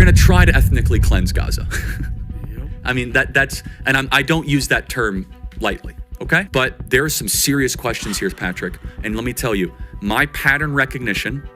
going to try to ethnically cleanse Gaza. I mean, I don't use that term lightly, okay? But there are some serious questions here, Patrick. And let me tell you, my pattern recognition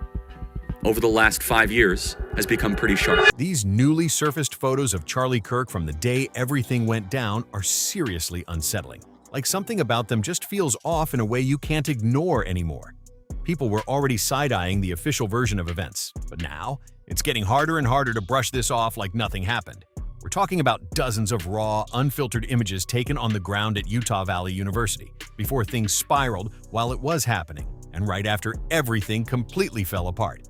over the last 5 years has become pretty sharp. These newly surfaced photos of Charlie Kirk from the day everything went down are seriously unsettling. Like something about them just feels off in a way you can't ignore anymore. People were already side-eyeing the official version of events, but now it's getting harder and harder to brush this off like nothing happened. We're talking about dozens of raw, unfiltered images taken on the ground at Utah Valley University before things spiraled while it was happening, and right after everything completely fell apart.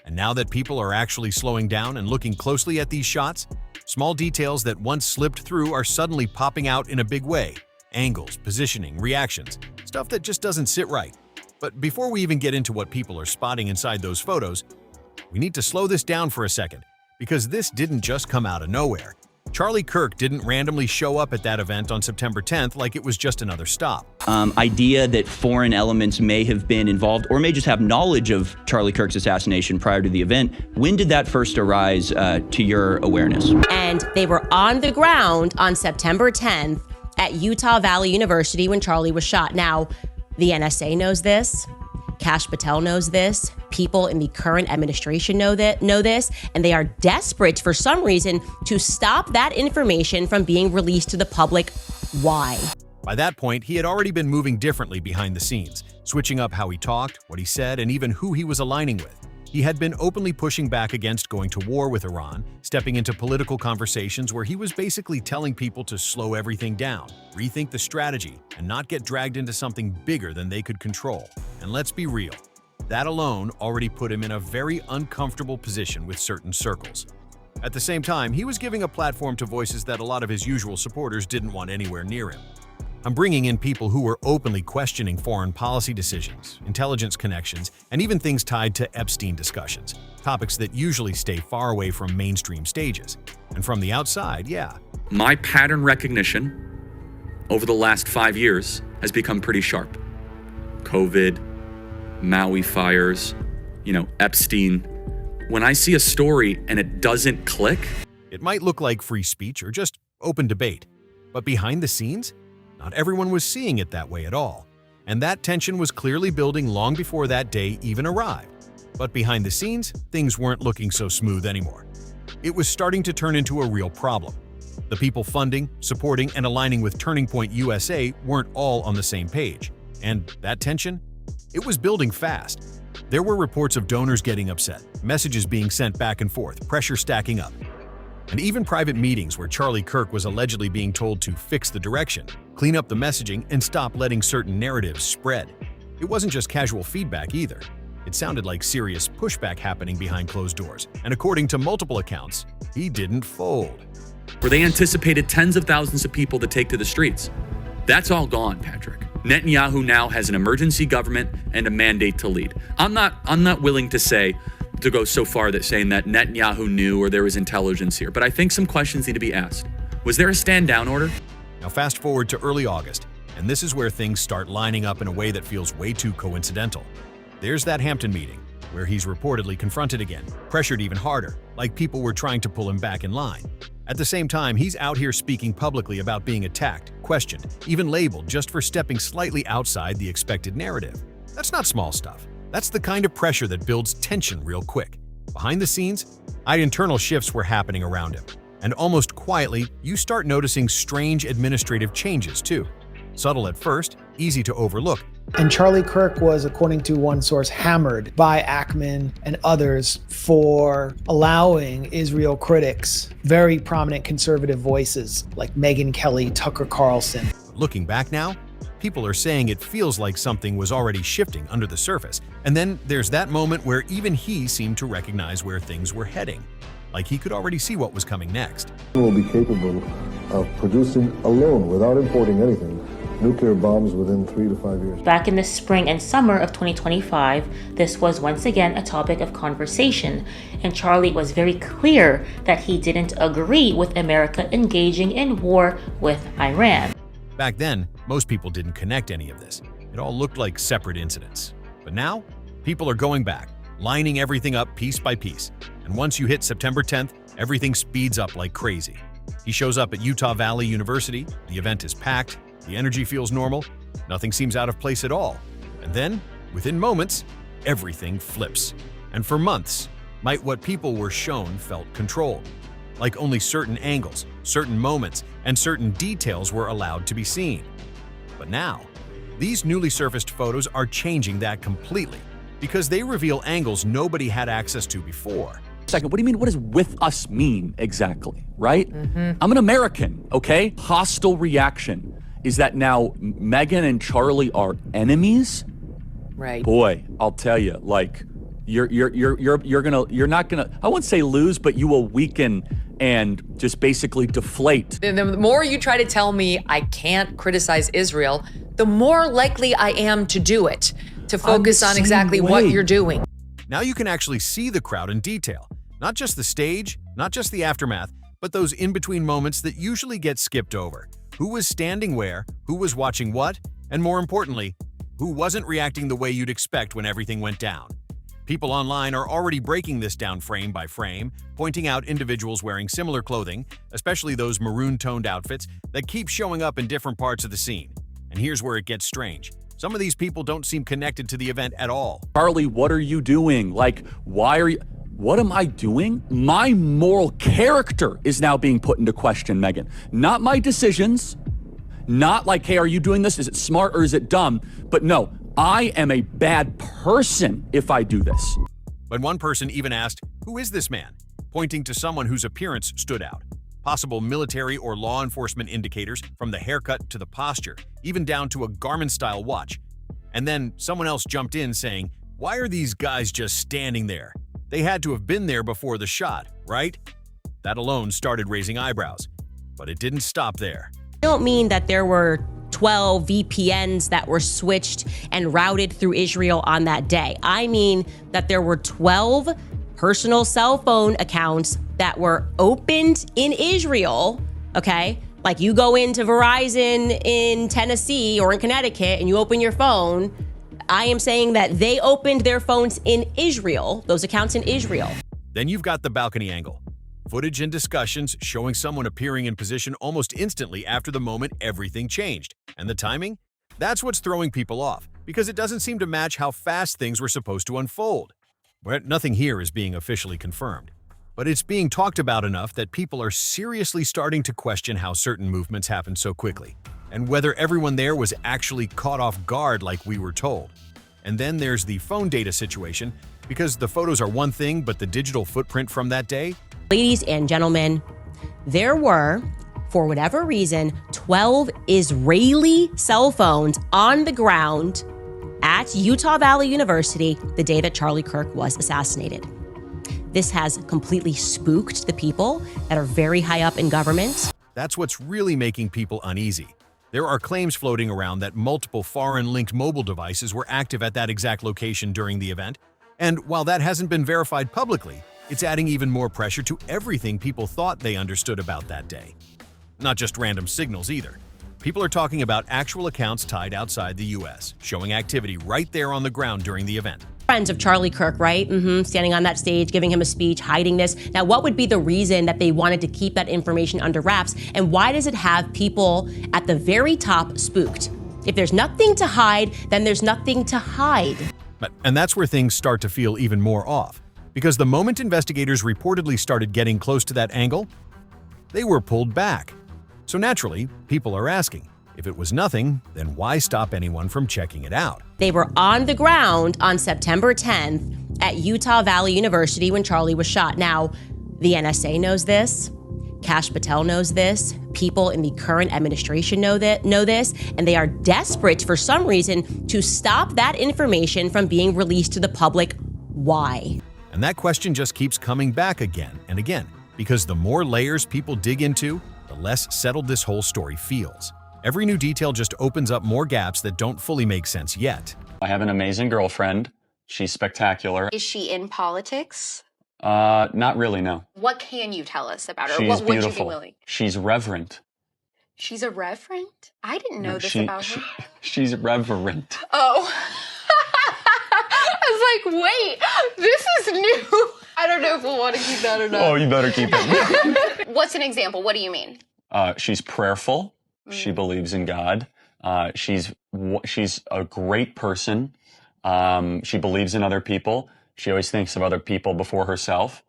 And now that people are actually slowing down and looking closely at these shots, small details that once slipped through are suddenly popping out in a big way. Angles, positioning, reactions, stuff that just doesn't sit right. But before we even get into what people are spotting inside those photos, we need to slow this down for a second, because this didn't just come out of nowhere. Charlie Kirk didn't randomly show up at that event on September 10th like it was just another stop. Idea that foreign elements may have been involved or may just have knowledge of Charlie Kirk's assassination prior to the event. When did that first arise to your awareness? And they were on the ground on September 10th at Utah Valley University when Charlie was shot. Now, the NSA knows this. Kash Patel knows this. People in the current administration know this, and they are desperate for some reason to stop that information from being released to the public. Why? By that point, he had already been moving differently behind the scenes, switching up how he talked, what he said, and even who he was aligning with. He had been openly pushing back against going to war with Iran, stepping into political conversations where he was basically telling people to slow everything down, rethink the strategy, and not get dragged into something bigger than they could control. And let's be real, that alone already put him in a very uncomfortable position with certain circles. At the same time, he was giving a platform to voices that a lot of his usual supporters didn't want anywhere near him. I'm bringing in people who were openly questioning foreign policy decisions, intelligence connections, and even things tied to Epstein discussions, topics that usually stay far away from mainstream stages. And from the outside, yeah. My pattern recognition over the last 5 years has become pretty sharp. COVID, Maui fires, Epstein. When I see a story and it doesn't click, it might look like free speech or just open debate, but behind the scenes, not everyone was seeing it that way at all, and that tension was clearly building long before that day even arrived. But behind the scenes, things weren't looking so smooth anymore. It was starting to turn into a real problem. The people funding, supporting, and aligning with Turning Point USA weren't all on the same page, and that tension? It was building fast. There were reports of donors getting upset, messages being sent back and forth, pressure stacking up, and even private meetings where Charlie Kirk was allegedly being told to fix the direction, clean up the messaging, and stop letting certain narratives spread. It wasn't just casual feedback either. It sounded like serious pushback happening behind closed doors, and according to multiple accounts, he didn't fold. Where they anticipated tens of thousands of people to take to the streets. That's all gone, Patrick. Netanyahu now has an emergency government and a mandate to lead. I'm not willing to go so far that saying that Netanyahu knew or there was intelligence here, but I think some questions need to be asked. Was there a stand-down order? Now fast forward to early August, and this is where things start lining up in a way that feels way too coincidental. There's that Hampton meeting, where he's reportedly confronted again, pressured even harder, like people were trying to pull him back in line. At the same time, he's out here speaking publicly about being attacked, questioned, even labeled just for stepping slightly outside the expected narrative. That's not small stuff. That's the kind of pressure that builds tension real quick. Behind the scenes, internal shifts were happening around him. And almost quietly, you start noticing strange administrative changes too. Subtle at first, easy to overlook. And Charlie Kirk was, according to one source, hammered by Ackman and others for allowing Israel critics, very prominent conservative voices like Megyn Kelly, Tucker Carlson. Looking back now, people are saying it feels like something was already shifting under the surface. And then there's that moment where even he seemed to recognize where things were heading. Like he could already see what was coming next. Will be capable of producing alone, without importing anything, nuclear bombs within 3 to 5 years. Back in the spring and summer of 2025, this was once again a topic of conversation, and Charlie was very clear that he didn't agree with America engaging in war with Iran. Back then, most people didn't connect any of this. It all looked like separate incidents. But now, people are going back, lining everything up piece by piece. And once you hit September 10th, Everything speeds up like crazy. He shows up at Utah Valley University, the event is packed, the energy feels normal, nothing seems out of place at all. And then, within moments, everything flips. And for months, what people were shown felt controlled. Like only certain angles, certain moments, and certain details were allowed to be seen. But now, these newly surfaced photos are changing that completely because they reveal angles nobody had access to before. Second, what do you mean? What does with us mean exactly, right? I'm an American, okay? Hostile reaction. Is that now Meghan and Charlie are enemies? Right. Boy, I'll tell you, like, you're not gonna, I wouldn't say lose, but you will weaken and just basically deflate. The more you try to tell me I can't criticize Israel, the more likely I am to do it, to focus on exactly what you're doing. Now you can actually see the crowd in detail. Not just the stage, not just the aftermath, but those in-between moments that usually get skipped over. Who was standing where, who was watching what, and more importantly, who wasn't reacting the way you'd expect when everything went down. People online are already breaking this down frame by frame, pointing out individuals wearing similar clothing, especially those maroon-toned outfits that keep showing up in different parts of the scene. And here's where it gets strange. Some of these people don't seem connected to the event at all. Charlie, what are you doing? Like, why are you... What am I doing? My moral character is now being put into question, Meghan. Not my decisions. Not like, hey, are you doing this? Is it smart or is it dumb? But no, I am a bad person if I do this. But one person even asked, who is this man? Pointing to someone whose appearance stood out. Possible military or law enforcement indicators, from the haircut to the posture, even down to a Garmin-style watch. And then someone else jumped in saying, why are these guys just standing there? They had to have been there before the shot, right? That alone started raising eyebrows. But it didn't stop there. I don't mean that there were 12 VPNs that were switched and routed through Israel on that day. I mean that there were 12 personal cell phone accounts that were opened in Israel, okay? Like you go into Verizon in Tennessee or in Connecticut and you open your phone. I am saying that they opened their phones in Israel, those accounts in Israel. Then you've got the balcony angle. Footage and discussions showing someone appearing in position almost instantly after the moment everything changed. And the timing? That's what's throwing people off, because it doesn't seem to match how fast things were supposed to unfold. But nothing here is being officially confirmed. But it's being talked about enough that people are seriously starting to question how certain movements happened so quickly, and whether everyone there was actually caught off guard like we were told. And then there's the phone data situation, because the photos are one thing, but the digital footprint from that day? Ladies and gentlemen, there were, for whatever reason, 12 Israeli cell phones on the ground at Utah Valley University the day that Charlie Kirk was assassinated. This has completely spooked the people that are very high up in government. That's what's really making people uneasy. There are claims floating around that multiple foreign-linked mobile devices were active at that exact location during the event, and while that hasn't been verified publicly, it's adding even more pressure to everything people thought they understood about that day. Not just random signals either. People are talking about actual accounts tied outside the US, showing activity right there on the ground during the event. Friends of Charlie Kirk, right? Standing on that stage, giving him a speech, hiding this. Now, what would be the reason that they wanted to keep that information under wraps? And why does it have people at the very top spooked? If there's nothing to hide, then there's nothing to hide. And that's where things start to feel even more off. Because the moment investigators reportedly started getting close to that angle, they were pulled back. So naturally, people are asking, if it was nothing, then why stop anyone from checking it out? They were on the ground on September 10th at Utah Valley University when Charlie was shot. Now, the NSA knows this. Kash Patel knows this. People in the current administration know this, and they are desperate for some reason to stop that information from being released to the public. Why? And that question just keeps coming back again and again, because the more layers people dig into, the less settled this whole story feels. Every new detail just opens up more gaps that don't fully make sense yet. I have an amazing girlfriend. She's spectacular. Is she in politics? Not really, no. What can you tell us about her? She's what would beautiful. you be willing? She's reverent. She's a reverend? I didn't know this about her. She's reverent. Oh. I was like, wait, this is new. I don't know if we'll want to keep that or not. Oh, you better keep it. What's an example? What do you mean? She's prayerful. She believes in God. She's a great person. She believes in other people. She always thinks of other people before herself.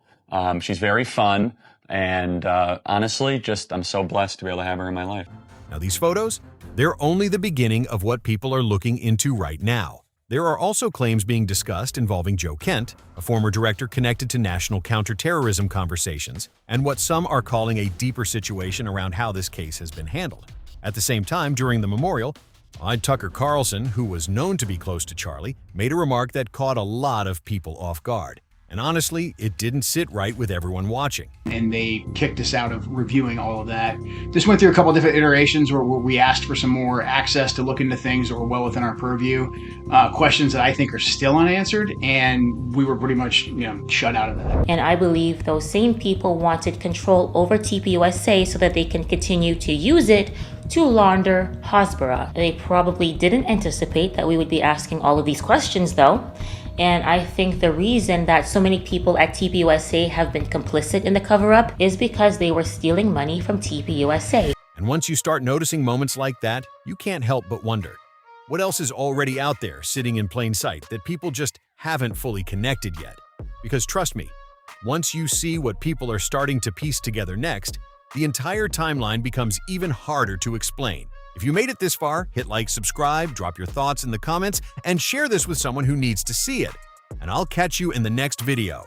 She's very fun. And honestly, I'm so blessed to be able to have her in my life. Now, these photos, they're only the beginning of what people are looking into right now. There are also claims being discussed involving Joe Kent, a former director connected to national counterterrorism conversations, and what some are calling a deeper situation around how this case has been handled. At the same time, during the memorial, Tucker Carlson, who was known to be close to Charlie, made a remark that caught a lot of people off guard. And honestly, it didn't sit right with everyone watching. And they kicked us out of reviewing all of that. This went through a couple different iterations where we asked for some more access to look into things that were well within our purview, questions that I think are still unanswered, and we were pretty much, shut out of that. And I believe those same people wanted control over TPUSA so that they can continue to use it to launder Hasbara. They probably didn't anticipate that we would be asking all of these questions, though. And I think the reason that so many people at TPUSA have been complicit in the cover-up is because they were stealing money from TPUSA. And once you start noticing moments like that, you can't help but wonder, what else is already out there sitting in plain sight that people just haven't fully connected yet? Because trust me, once you see what people are starting to piece together next, the entire timeline becomes even harder to explain. If you made it this far, hit like, subscribe, drop your thoughts in the comments, and share this with someone who needs to see it. And I'll catch you in the next video.